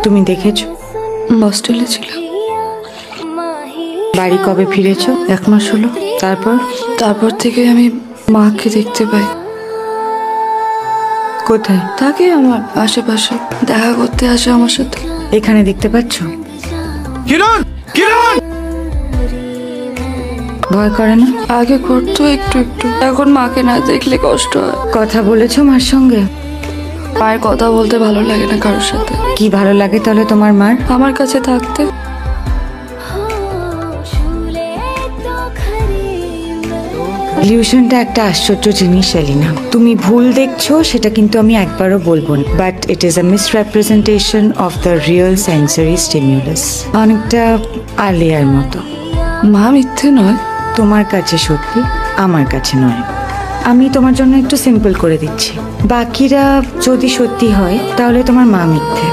তুমি দেখেছো? হস্টেলে ছিলাম। বাড়ি কবে ফিরেছো? 1 মাস হলো। তারপর থেকে আমি মাকে দেখতে পাই। কোথায়? থাকে আমার আশেপাশে, দেখা করতে আসে আমার সাথে। এখানে দেখতে পাচ্ছ? কিরণ, কিরণ! ভয় করে না? আগে করতো একটু একটু, এখন মাকে না দেখলে কষ্ট হয়। কথা বলেছো মার সঙ্গে? মায়ের কথা বলতে ভালো লাগে না কারোর সাথে। কি ভালো লাগে তাহলে তোমার মার? আমার কাছে থাকতে। ইলিউশনটা একটা আশ্চর্য জিনিস এলিনা। তুমি ভুল দেখছো সেটা কিন্তু আমি একবারও বলবো না, but it is a misrepresentation of the real sensory stimulus. অনেকটা আলিয়ার মতো। মা মিথ্যে নয়। তোমার কাছে সত্যি, আমার কাছে নয়। আমি তোমার জন্য একটু সিম্পল করে দিচ্ছি, বাকিরা যদি সত্যি হয় তাহলে তোমার মা মিথ্যে।